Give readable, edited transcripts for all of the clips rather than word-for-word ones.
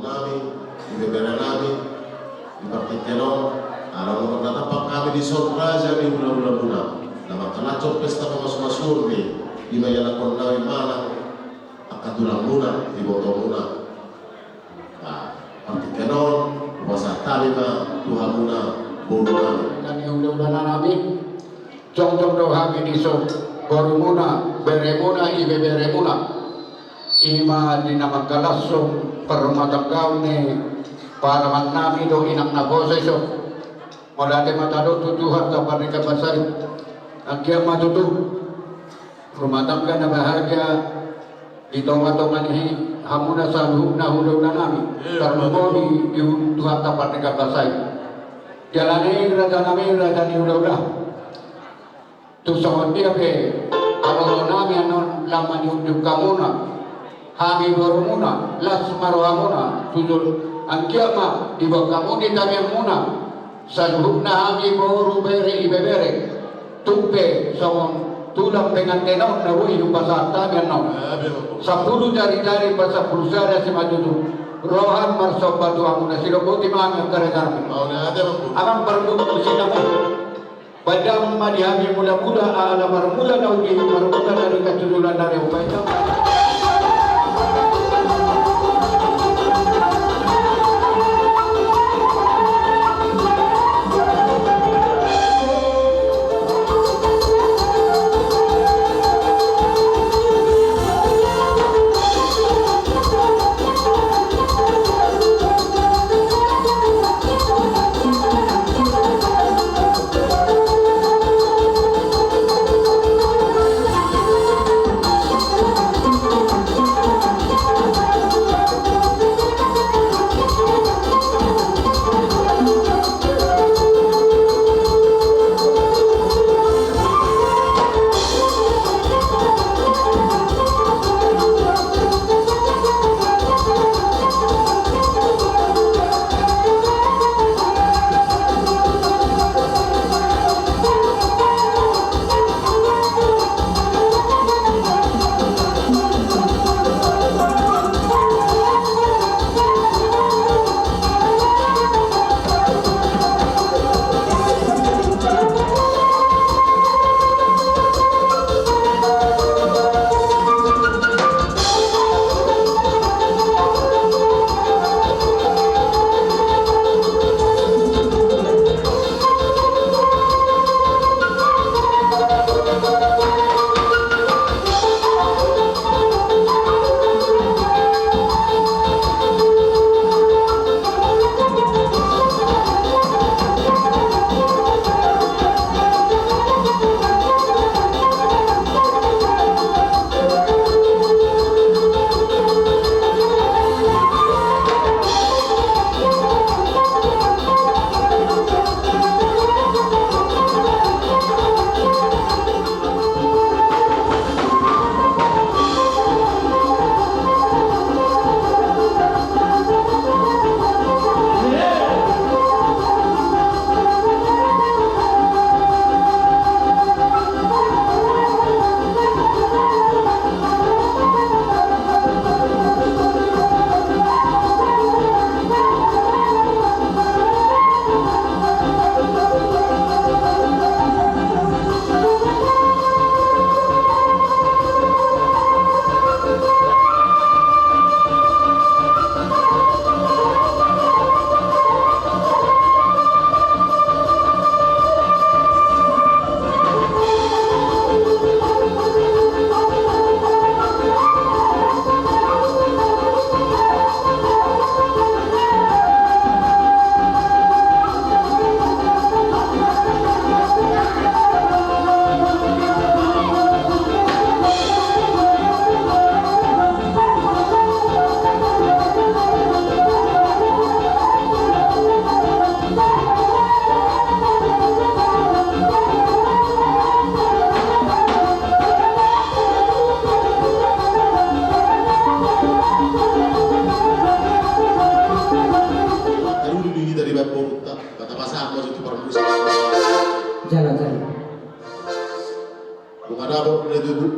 nami, ibebere nami, ipartikenon, alam natapak kami di sorpresa di bulan-bulan muna. Nama kanacok pesta pemas-masur ni, di maya lakon nawi mana, akatulang muna, di botol muna. Partikenon, puasa talima, Tuhan muna, bulu nami. Dan yang udah nami, jong-jong dohami di so, baru muna, beremuna, ibe beremuna. Ima di nama galasong perumatan kau ni para nami do inak na bose so. Mulai matado tutuhan kapan ni kapasay. Akyang matutu, rumah tangga na bahagia di tonga-tonga ni hamuna sa luhub na hulaw na namin. Tarmo di Tuhan kapan ni kapasay. Jalani raja namin raja ni hulaw. Tusawat dia ke alolo namin anon laman yung kamuna. Hami baru muna, las maruhamuna, tujul angkiama di bawah di tabiang muna. Saluhuk na hami baru bere ibebere, tupe sawang tulang pengantenon na wui yung pasal tabiang no. 10 jari-jari pasal perusahaan si majudu. Rohan marsob batu amuna silokoti mami ang karekarmi. Amang berbuk sinamu. Padang madihami mula-mula ala marmula na uji marmula dari kecululan dari upaya.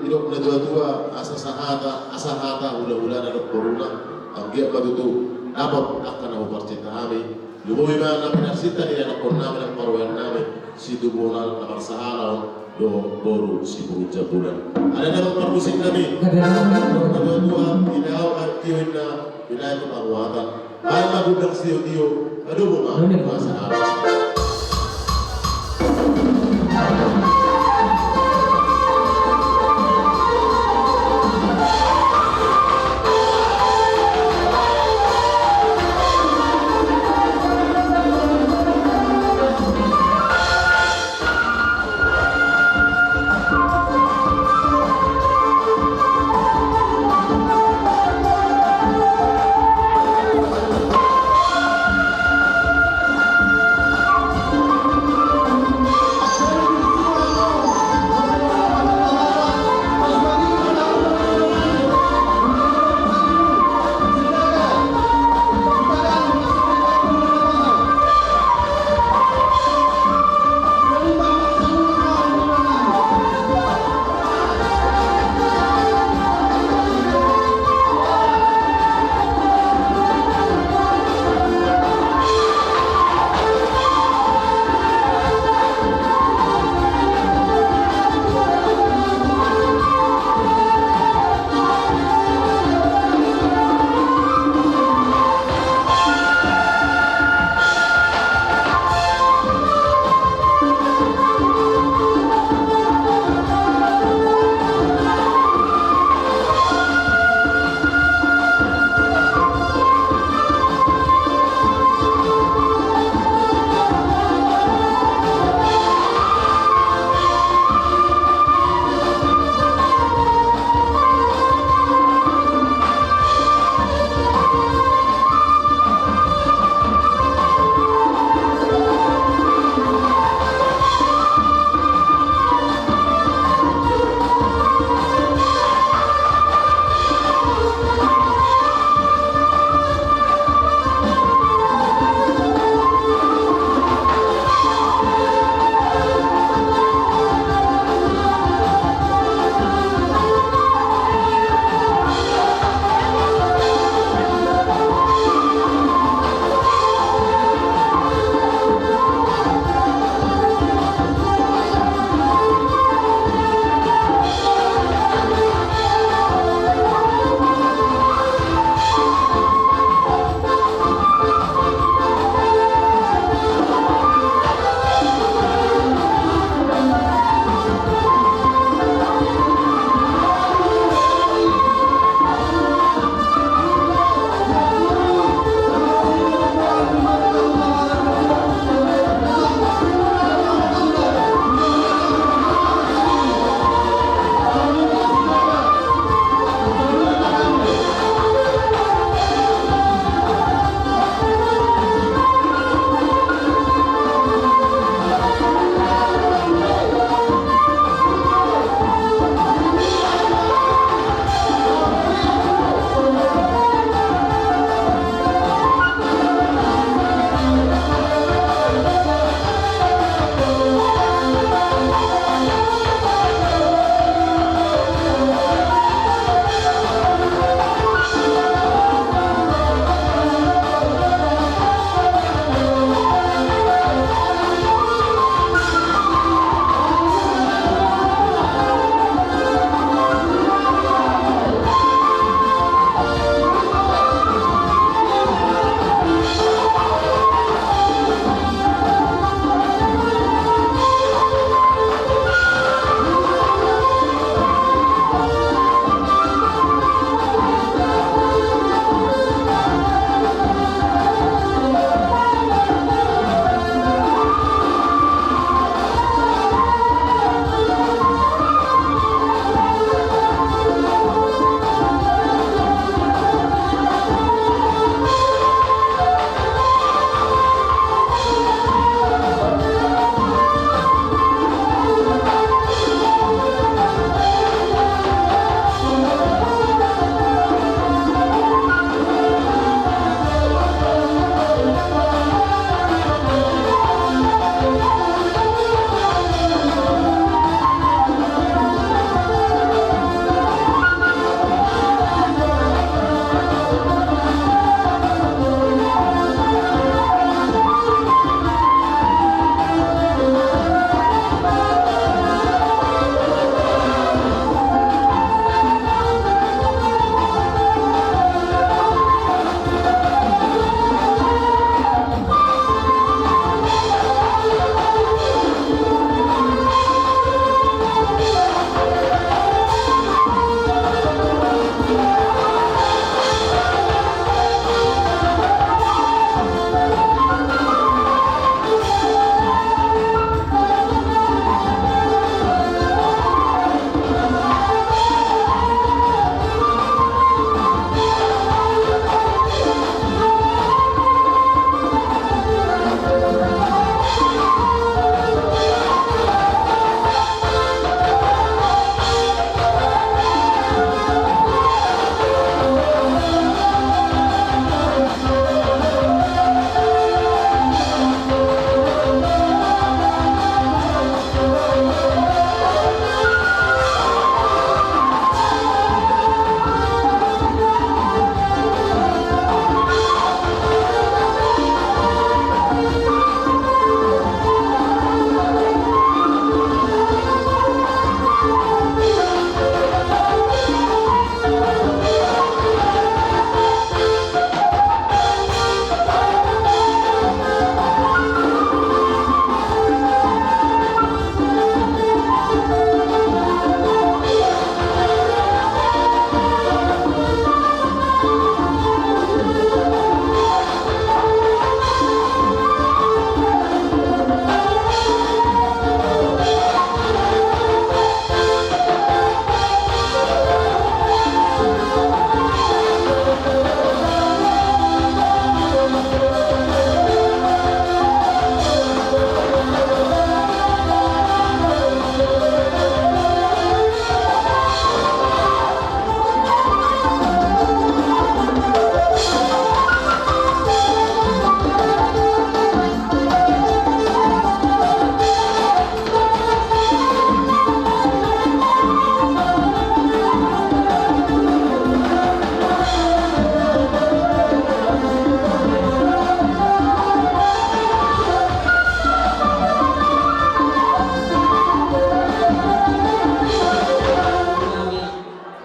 Idok na dua-dua asa sahata hula-hula na corona ang giya matutu dapat akan aku percita kami. Lumoy ba na pinasita nila na kon namin ang paruan namin si Dubunan na Marsaharan do Boru si Buja Bulan. Ada naman parmusik kami. Kedua-dua ilaw at tiyon na wilayah pangawatan. Ay magudang siyo-tiyo. Adubo nga Marsaharan.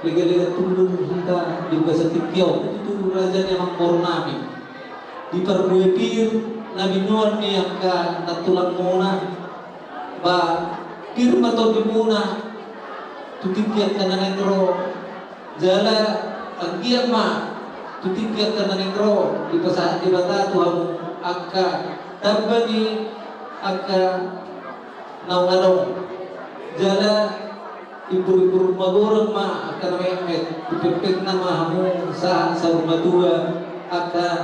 lega-lega tulung kita di bahasa Tikiau itu raja yang Purnami di perbuepir Nabi Nuh ni angka natulang muna ba pirma to di muna tutikiat kana negro jala ang ma tutikiat kana negro di pasah di bata Tuhan angka tabani angka naunganong jala ibu-ibu magorong ma akan memet dipipit na mahamu sa rumah dua akan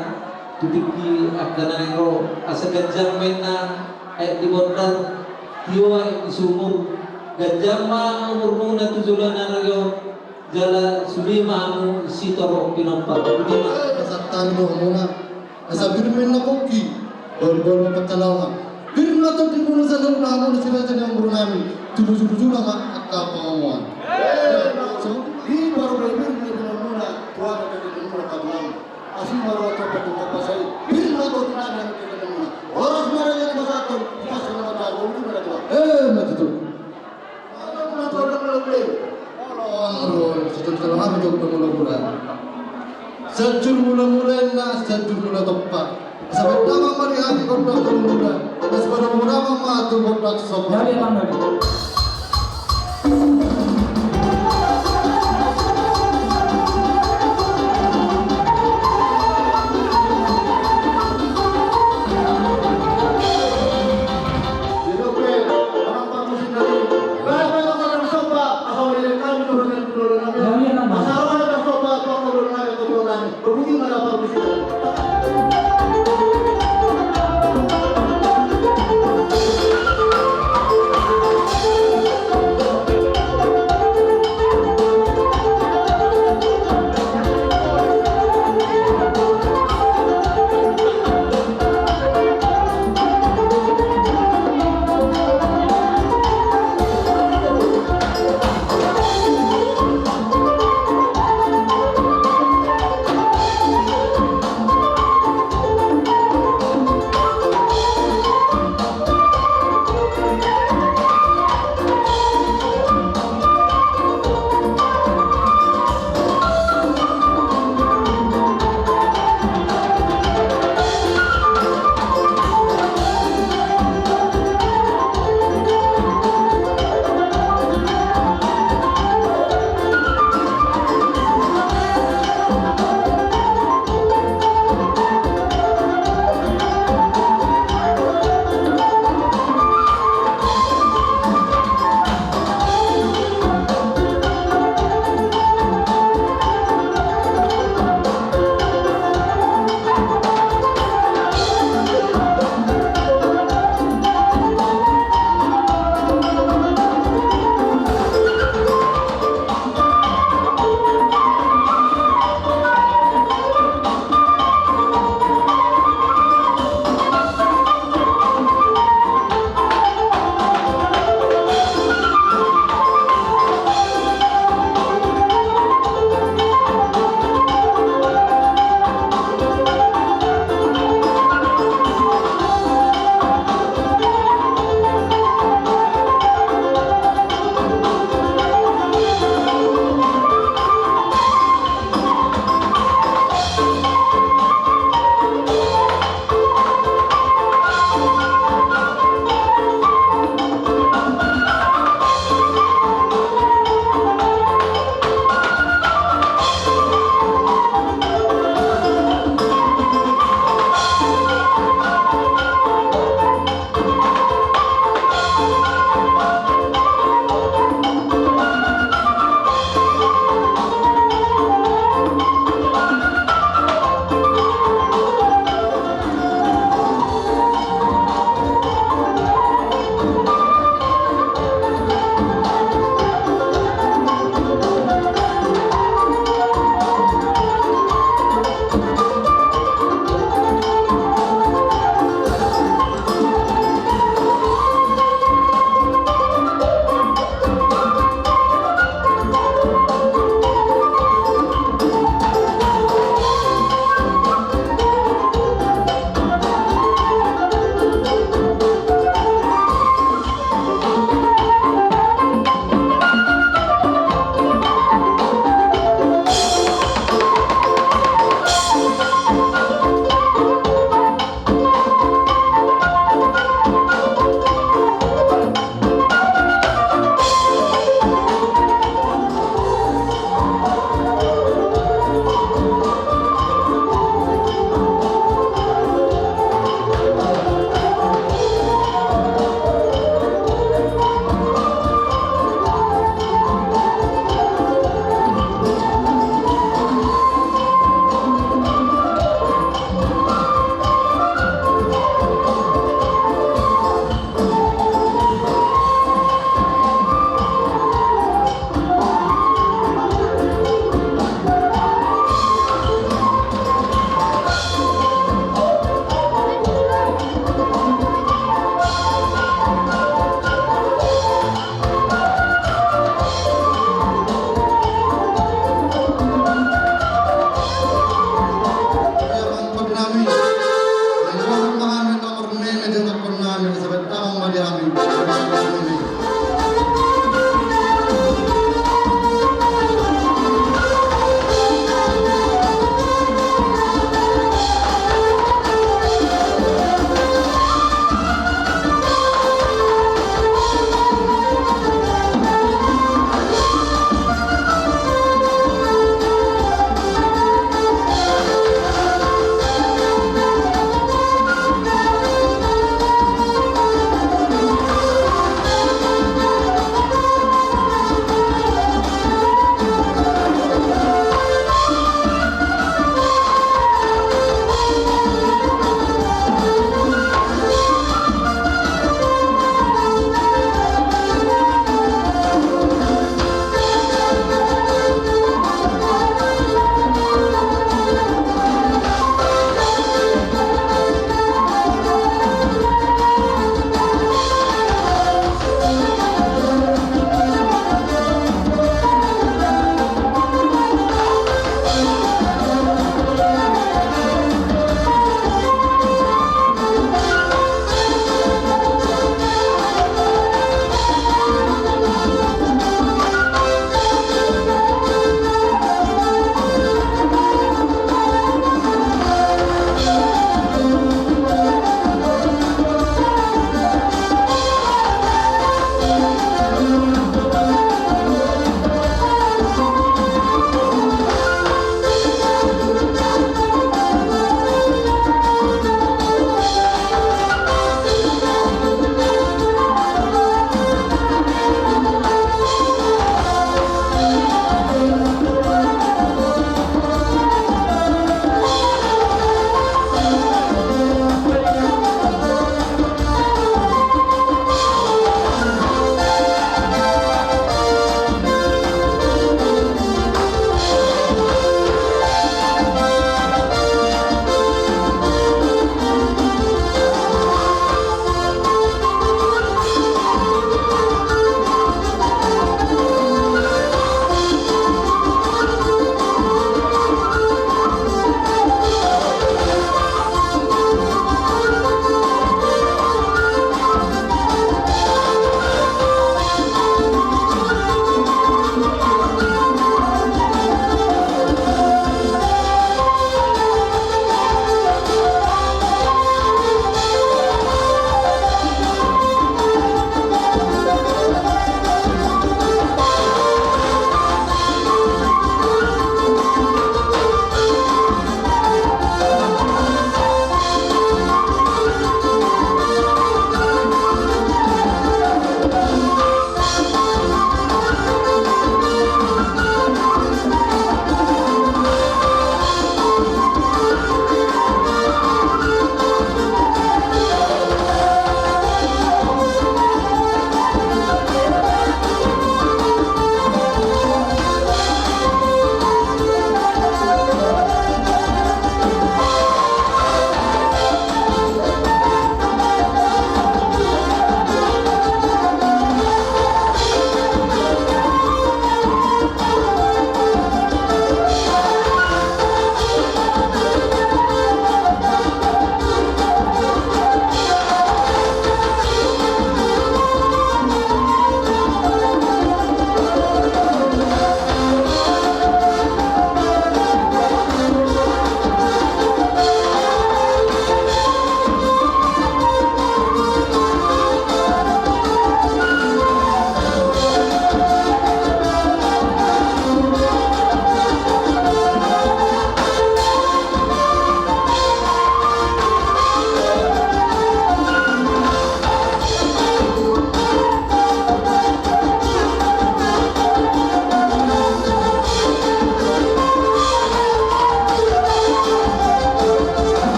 tutiki akan nero asa gajang mena ay di bondar tiyo ay isumur gajang ma umur muna tujulan na rayo jala suli mahamu sitoro pinampak hindi ma Nasaktan mo muna. Nasabi namin na koki. Bol-bol na pagkalawa. Pero nato din muna sa loob na mo na sila dyan ang buro namin. Tulo-tulo lang at kapangamuan. So, di baru belajar di muna. Tuhan ada di muna kamuan. Asin baru atau petunjuk pasai. Pero nato din namin di muna. Orang semua yang masakon. Pas na matago. Hindi mo na tuwa. Matuto. Ano mo na tuwa na malagulay? Ano, sa kami jog na mula-mula. Sajur mula-mula na, sajur mula tepat. Sampai nama marihan kondak mula. Mas pada mula mama tu kondak sobat. Dari mana ni?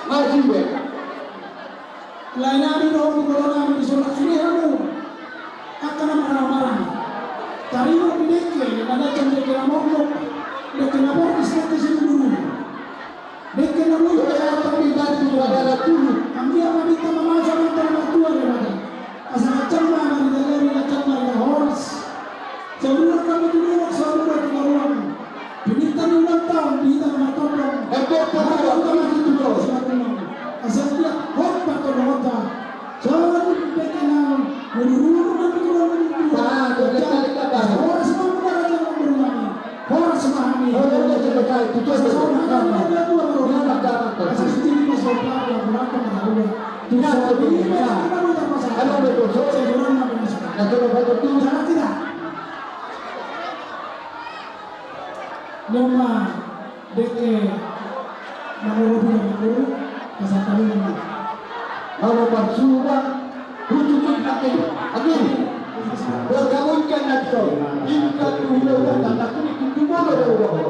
Masih be. Lain nabi doa kalau nabi disuruh sini kamu akan marah-marah. Tadi mau dideke, ada cendek kira ngomong, deke nabor istri sini dulu. Deke nabor Saya tapi dari negara dulu. kami yang minta mama sama teman tua mereka. Asal macam mana di dalam macam mana horas. Sebelum kami dulu sebelum keluar. Pinita ulang tahun, pinita matang. Asal dia hot patong hota. Jangan deke na dulu nanti keluar horas semua orang yang berani. Horas semua ini. Lima deke nomor dulu pasal kali ini. Kalau bersuara, rujuk lagi. Bergabungkan nanti. Jika dulu tanda kuning itu boleh boleh.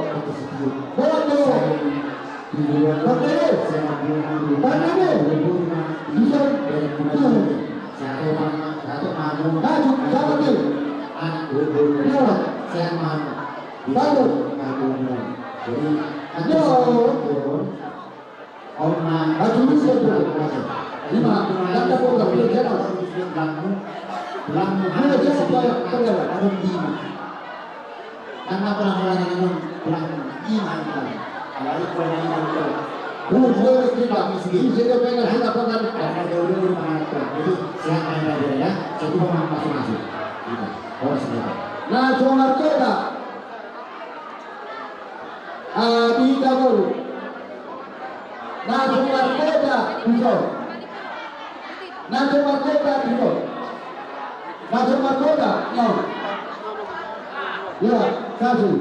Nah, Jomar Keda, Adi Kabur, nah Jomar Keda, bisa, nah Jomar Keda, bisa, nah Jomar Keda, no, ya, kasih,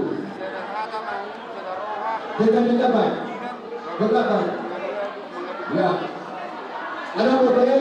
jaga baik, ya, ada apa ya?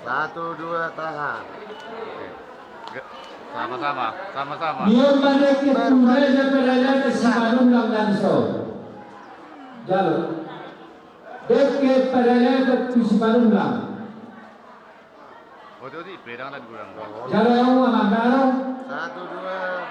Satu, dua, tahan. Sama-sama. Dia pada ketuanya berada sebelum lang so. Jalan. Dek berada ke sebelum lang. Oh, itu pedang dan kurang. Jalan yang mana karo? Satu, dua.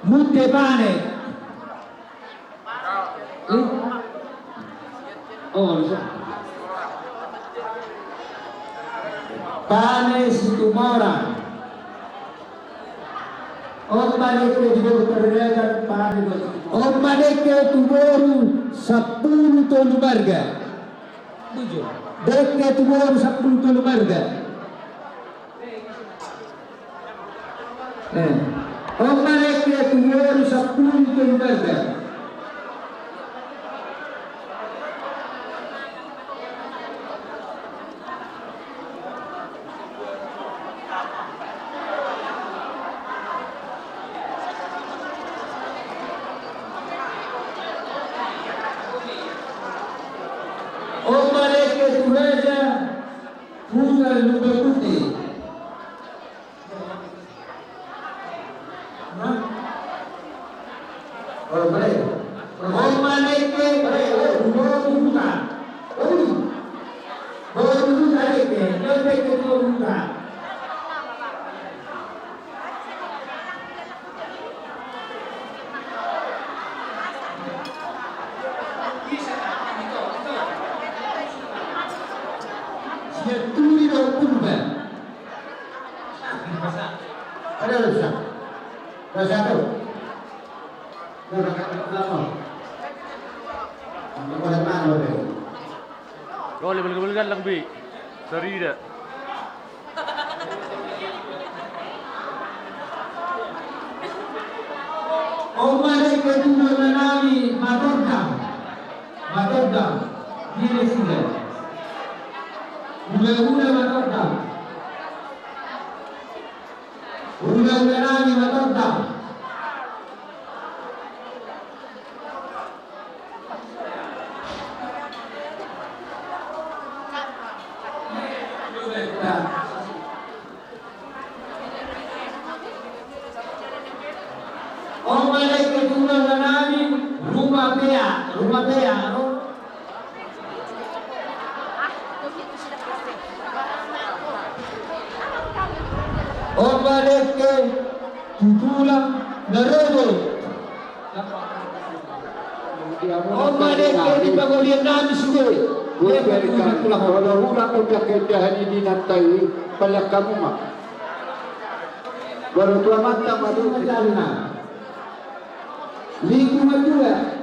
Mutte pane. Oh, pane situmora. Om balik ke diburu terdekat pane. Om balik ke tuboru 10 ton marga. Dek ke tuboru 10 ton marga. Om balik ke tuboru 10 ton marga. Turi daw turban. Ada rusak. Rusak tu. Rusak apa? Apa dah mana tu? Kau lebih-lebih lang bi. Sorry dah. Omare kedua menami matordam. Matordam. Dia sudah. Mula-mula matordam. Mula menami matordam. Omare kedua menami rumah bea, Omare ke tutulang nerobo. Omare ke di bagian nami sudah. Gue berikan pulang orang udah kedahan ini nanti palak kamu mak. Baru tua mata madu kejalana. Lingkungan juga.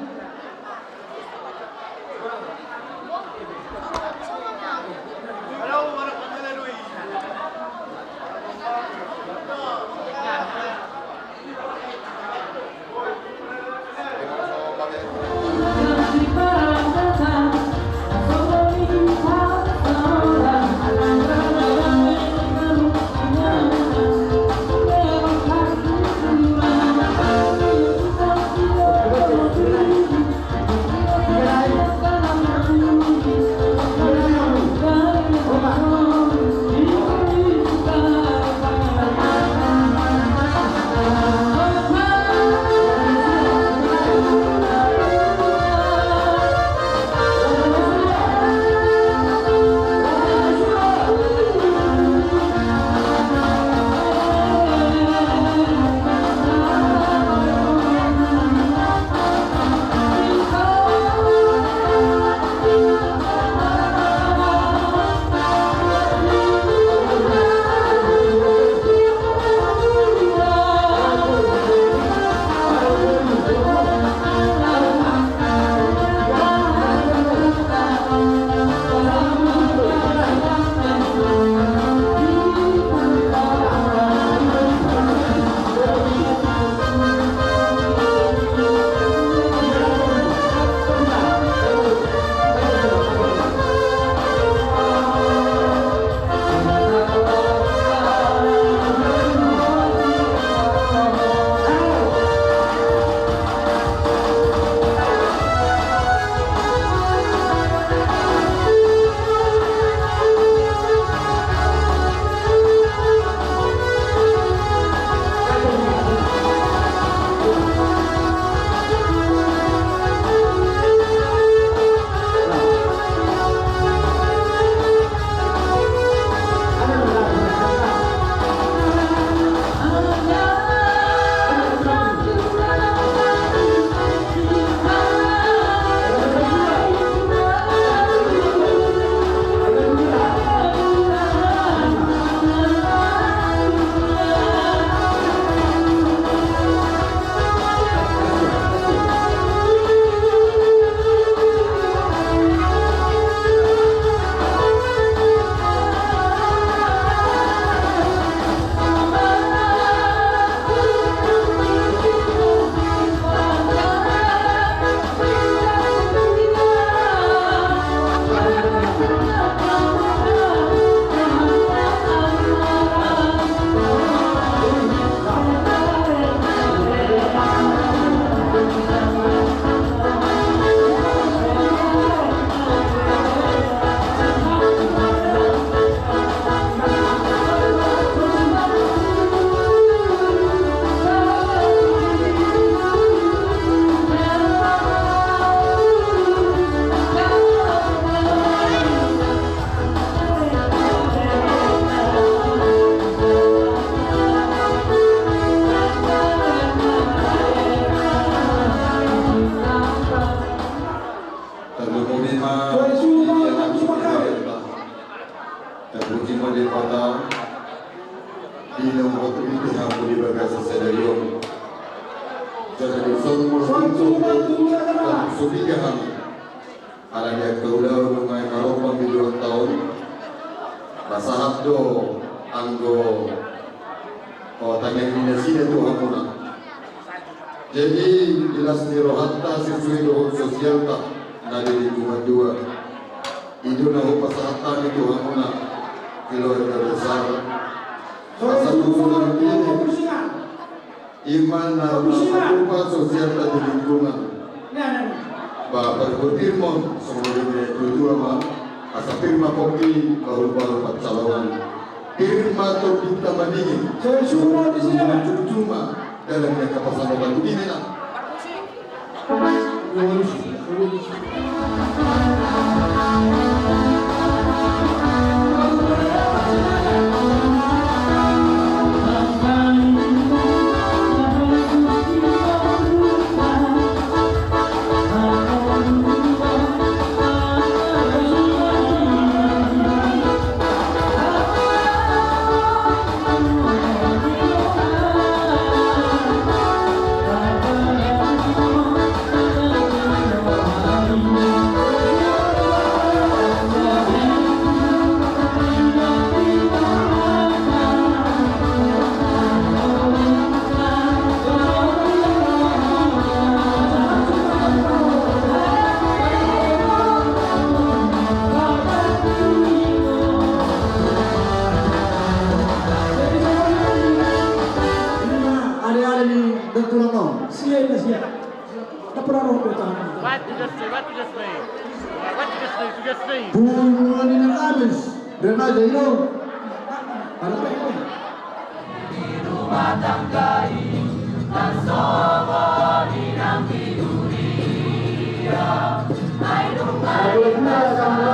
ta'ala di nomor itu yang boleh bagasa sedario jadi dan sutiga kami alanya kaulau lungai maropang di 2 tahun masahat do anggo tanya minasina tu hamuna jadi jelas ni rohatta sesuai dohon sosial tak nadi lingkungan 2 itu nahu pasahatan itu hamuna keluarga besar pasal usulan ini iman na berupa sosial tadi lingkungan Bapak berfirman semuanya itu ama asa firma kopi baru calon firma tu kita bandingin cuma dalam yang kapasan baru ini lah Bunga ni nak habis. Rena jauh. Rumah tangga dan semua dinam diuria. Hai rumah tangga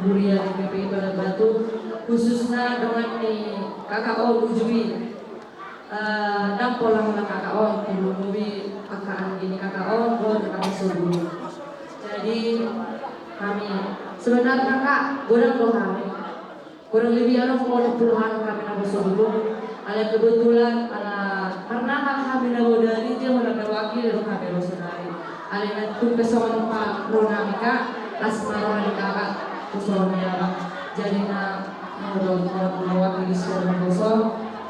Buria DPPI Bandar Batu khususnya dengan KKO Ujui dan pola KKO Ujui akan ini KKO kami suruh. Jadi kami sebenarnya kak kurang lebih ada puluhan kami nama suruh. Ada kebetulan karena kami nama dari dia menampil wakil kami rosenari. Ada tu pesawat Pak Ronamika asmara di kakak usulnya jadi mewakili seluruh kosong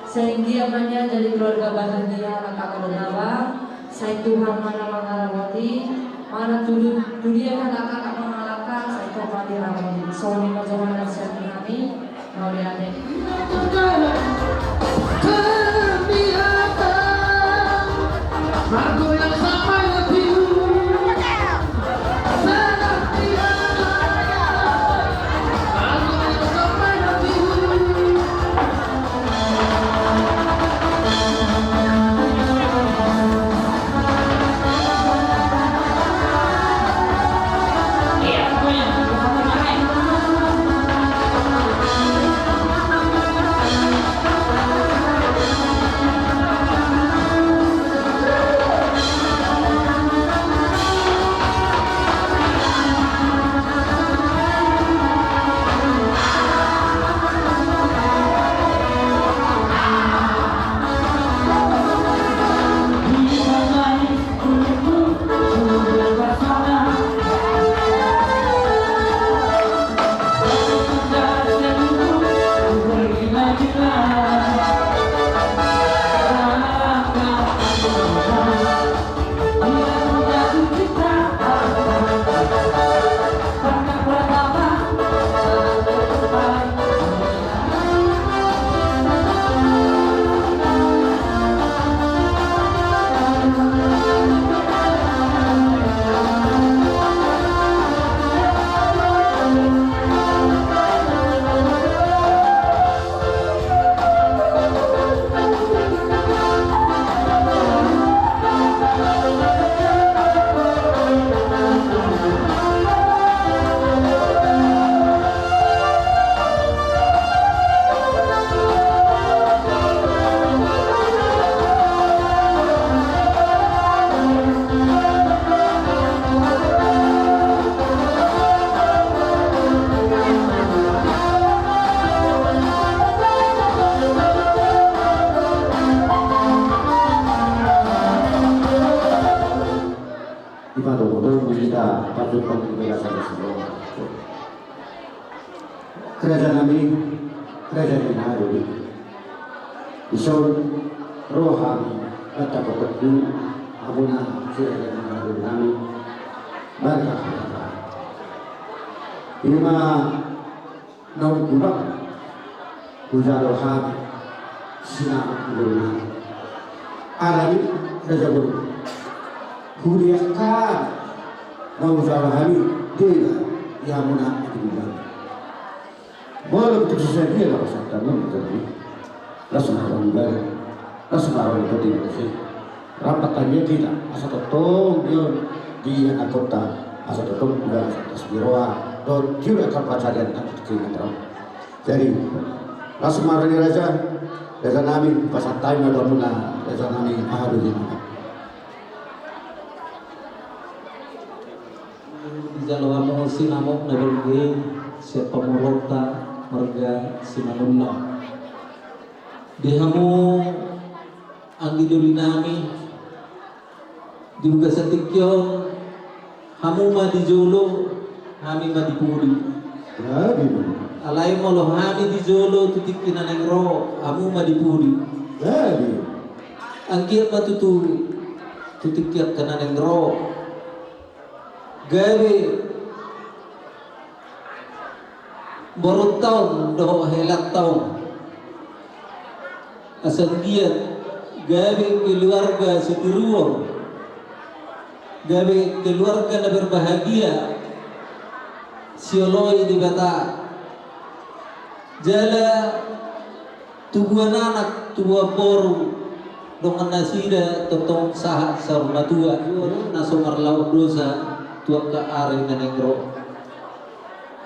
sehingga banyak jadi keluarga bahagia kakak keluarga saya Tuhan mana mengalami mana dunia kan kakak mengalahkan saya Tuhan dirawati soalnya bagaimana siapa kami mau lihat Margo yang sama lebih kerajaan kami, kerajaan Manado. Isol rohani at kapatid ako na kerajaan Manado namin. Barka kita. Ima naung kulak kujaro hati sina guna. Arabi rajabun. Kuriakan naung jaro hati dia yang muna dibilang. Boleh betul sesuai dia lah pasal tanam tadi. Langsung orang baru, langsung orang itu tidak sih. Rapatannya tidak asal totong dia anggota asal totong juga atas biroa dan juga kapacarian atas keinginan. Jadi langsung marah di raja nami pasal time ada muna raja nami ahadudin. Jalawano sinamok na belgi siya pamurota marga sinamullah. Dihamu ang giduli nami diuga sa tikyon hamu madijolo hami madipuri. Jadi Alay mo lo hami dijolo titik kinanengro hamu madipuri. jadi Ang kiyat matutu titik kiyat kananengro. Gabi baru tahun doh helak tahun asal dia gabi keluarga setiruang gabi keluarga na berbahagia sioloi di bata jala tubuh anak tubuh boru dengan nasida totong sahat sarmatua nasomar laut dosa tua ke are nanengro.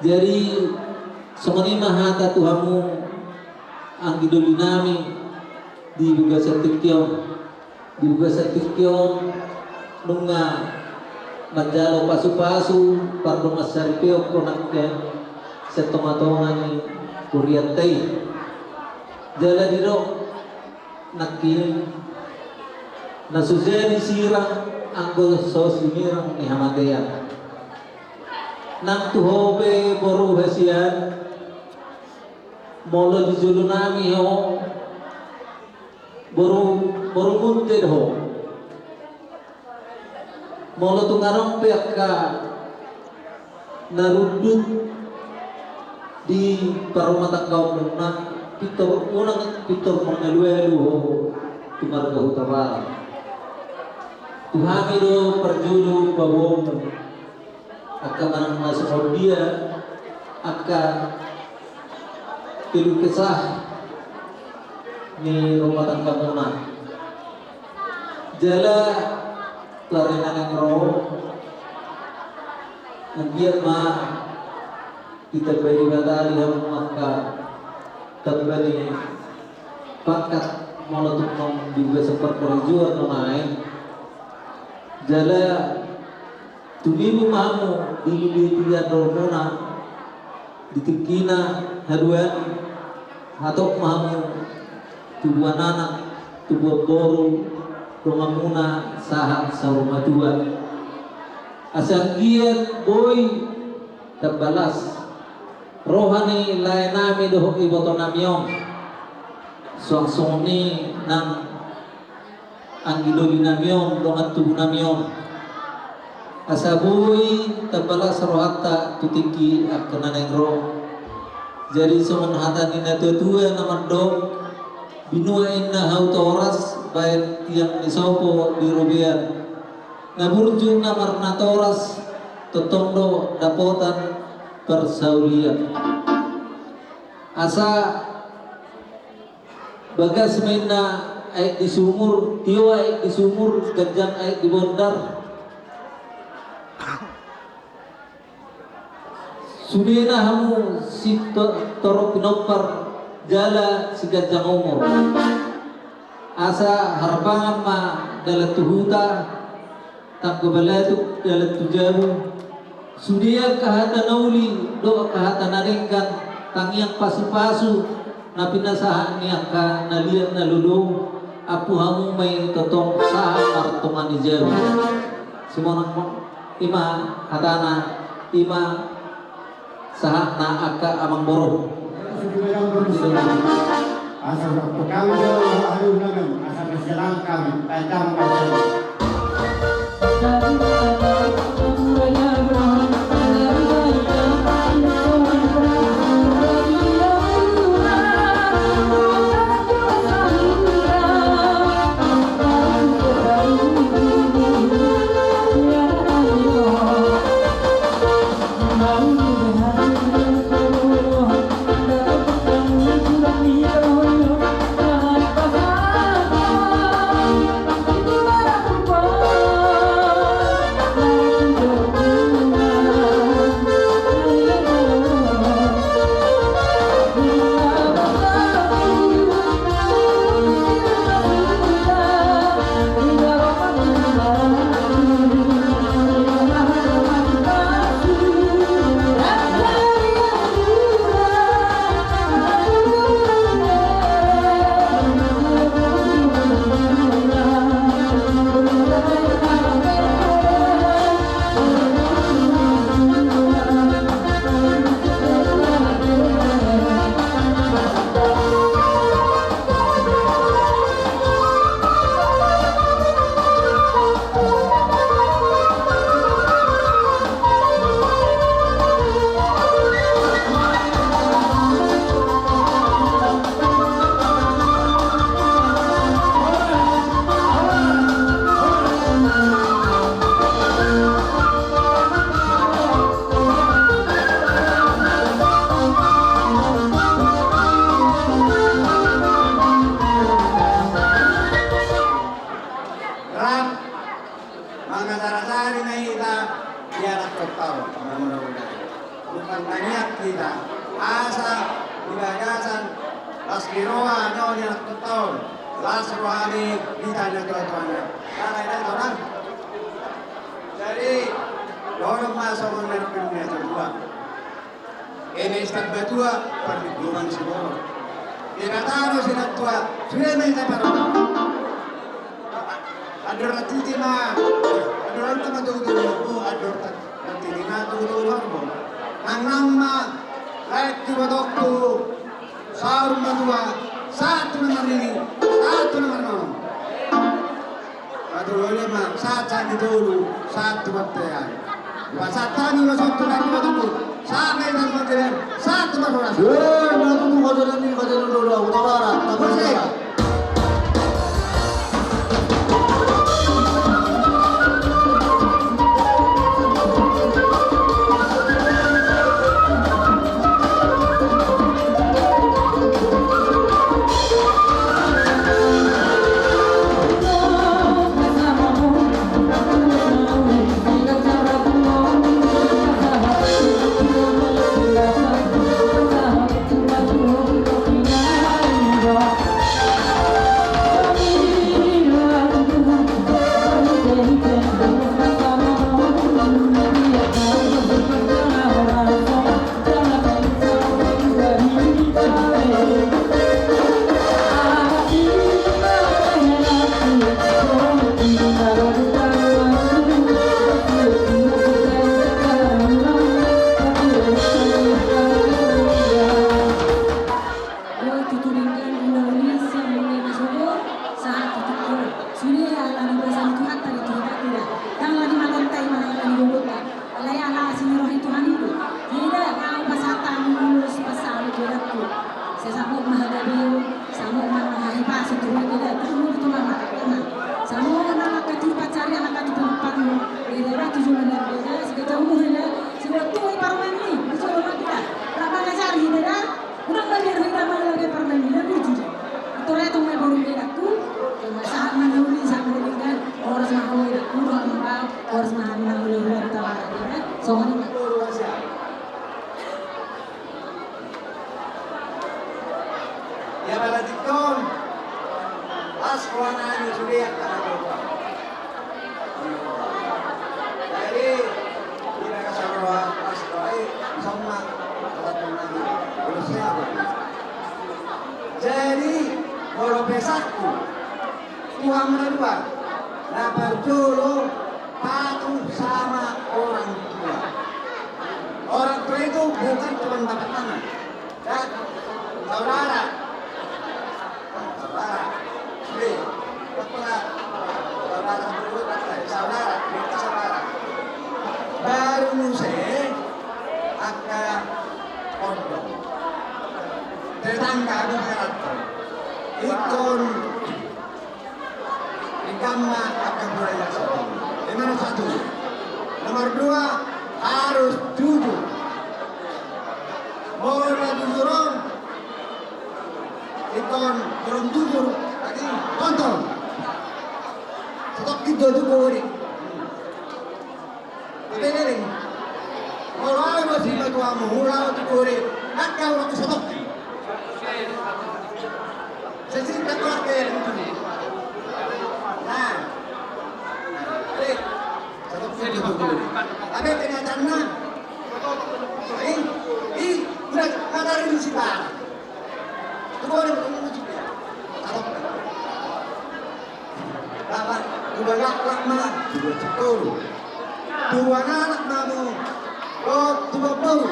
Jadi semani mahata Tuhamu ang giduli nami di buga sa tikyon nunga manjalo pasu-pasu pardo masaripeo konaknya sa tomatongan ni kuryantay jala diro nakin nasuseni sirang anggo sos mirang ni hamadeyan nang tuhobe boru hasian molo di julu nami ho boru muntir ho molo tungarong peka narudut di parumata kaum nang pitor mengaluelu ho tumarga hutabara Tuhami do perjulu bawong akan manang masuk dia akan tilu kisah ni rumah tangga muna jala larinan yang roh nantian ma kita beri badali ham maka tabbani pakat molotuk nom juga seperti perjuan nonai jala tumimu mamu dilili tiga dormona ditikina haduan hatok mamu tubuh anak tubuh boru romamuna sahab saruma dua asanggian boy tabalas rohani lainami doh ibotonamiong suangsoni nang anggiloli namion dongan tubuh namion asabuy tabalas rohata tutiki akanan roh jadi soman hata ni natua naman dong binuain na hautoras baik tiang nisopo di rubian naburjung namar natoras totondo dapotan persaulian asa bagas maina aik di sumur, tiwa aik di sumur, gajang aik di bondar. Sudena hamu si torok pinopar jala si gajang umur. Asa harbangan ma dalat tuhuta, tak kebalatuk dalat tujabu. Sudia kahata nauli, doa kahata naringkan, tangiang pasu-pasu, napinasahan niya ka naliat nalulung. Apu hamu may totong sa martungan ni Jeru. Simonang mo ima hatana ima Sahat na aka amang boro. Asal kami ayuh namin, asal silang kami, tajam kami. Jadi, kalau pesakku, Tuhan berdua, nah berjolo patuh sama orang tua. Orang tua itu bukan cuma bapak tangan, ya, saudara. Saudara, ini, saudara, kita saudara. Baru musik, akan pondok. Tetangga ada karakter. Ikon, ikama akan belajar satu. Ini satu. Nomor dua, harus jujur. Boleh jujur, ikon belum jujur lagi kontrol. Tetap kita jujur. Tapi ini, kalau masih bertuamu, ulah jujur. Ada orang kesetok. Sesingkat keluarga yang jujur. Nah, baik. Tetap kita jujur. Tapi kenyataannya, udah ada risiko. Itu boleh bertemu juga. Bapak, dua anak mah, dua cukur. Dua anak mamu, oh dua bau.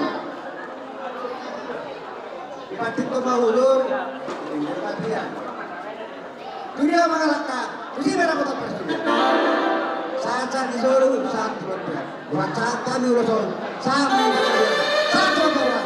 Dipatik ke mahulur, ini perhatian. Dunia mengalahkan, mesti merah kota presiden. Saat disuruh, saat berpihak. Buat saat kami urusan, saat mengalahkan, saat berpihak.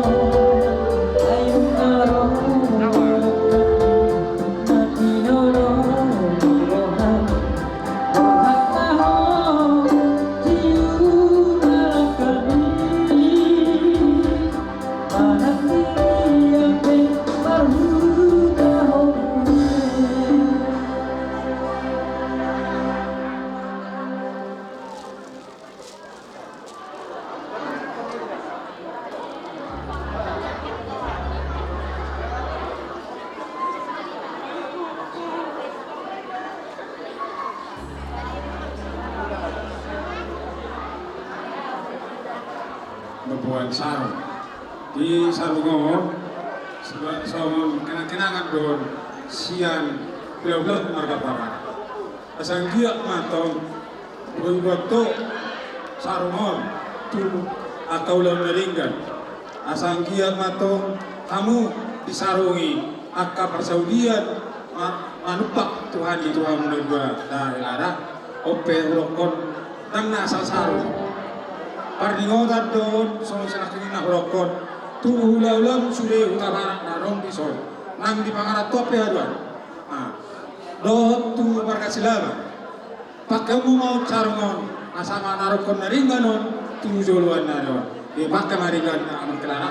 Oh Labuan Sarung. Di Sarungon, sebab kenang-kenangan doon sian belau-belau marga Barat. Asang giat matong waktu Sarungon tu atau lawan meringgan. Asang giat matong kamu disarungi akka persaudian manupak Tuhan di Tuhan menurut dari arah ope rokon tang nasa sarung. Pardingotan doon so sinakin na rokon tu hula-hula sudah utabaran narong pisol nang di pangarap tope aduan. Dohot tu marga silama. Pagka mo mau sarungon asama narokon na ringanon tu joluan na doon. Di pagka maringan na amang kelana.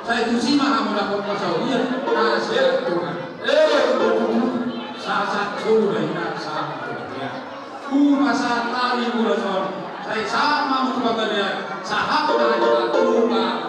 Saya itu sih mah melakukan pasaudian nasihat Tuhan. Saat sudah saat ya. Masa tali mula saya sama untuk bagian sahabat aja Tuhan.